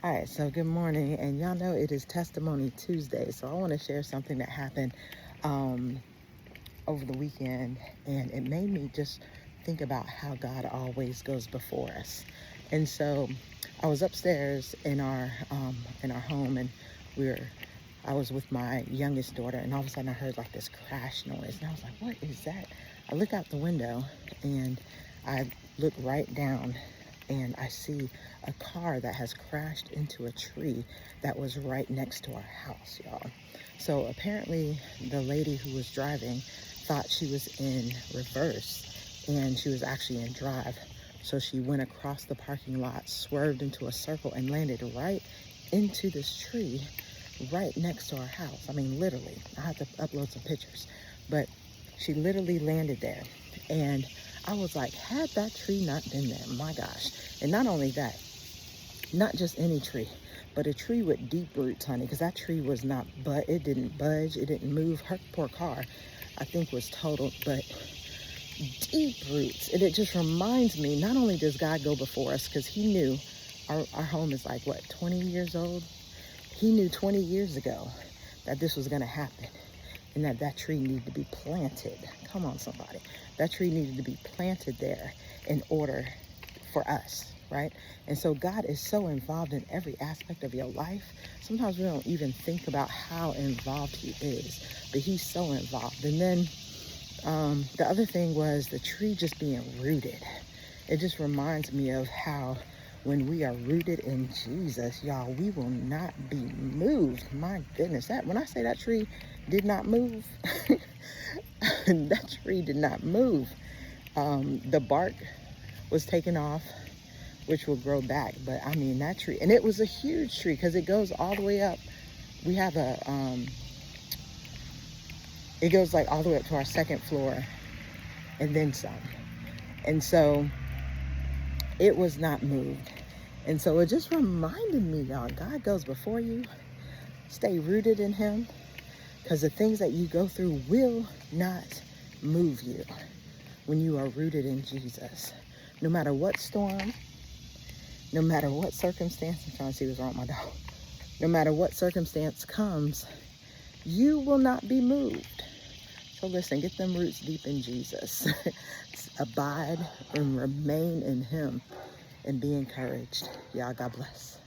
All right, so good morning, and y'all know it is Testimony Tuesday, so I want to share something that happened um, over the weekend, and it made me just think about how God always goes before us. And so I was upstairs in our home, and we were I was with my youngest daughter, and all of a sudden I heard like this crash noise, and I was like, "What is that?" I look out the window, and I look right down, and I see a car that has crashed into a tree that was right next to our house, y'all. So apparently, the lady who was driving thought she was in reverse, and she was actually in drive. So she went across the parking lot, swerved into a circle, and landed right into this tree right next to our house. I mean, literally. I have to upload some pictures. But she literally landed there. And I was like, had that tree not been there, my gosh. And not only that, not just any tree, but a tree with deep roots, honey, because that tree was not, but it didn't budge, it didn't move. Her poor car, I think, was totaled, but deep roots. And it just reminds me, not only does God go before us, because he knew our home is like, what, 20 years old? He knew 20 years ago that this was going to happen, and that tree needed to be planted. Come on, somebody. That tree needed to be planted there in order for us, right? And so God is so involved in every aspect of your life. Sometimes we don't even think about how involved he is, but he's so involved. And then the other thing was the tree just being rooted. It just reminds me of how when we are rooted in Jesus, y'all, we will not be moved. My goodness, that when I say that tree did not move, that tree did not move. The bark was taken off, which will grow back. But I mean, that tree, and it was a huge tree because it goes all the way up. We have it goes like all the way up to our second floor and then some. And so it was not moved. And so it just reminded me, y'all, God goes before you. Stay rooted in him, because the things that you go through will not move you when you are rooted in Jesus. No matter what storm, no matter what circumstance, I'm trying to see what's wrong with my dog. No matter what circumstance comes, you will not be moved. So listen, get them roots deep in Jesus. Abide and remain in him and be encouraged. Y'all, God bless.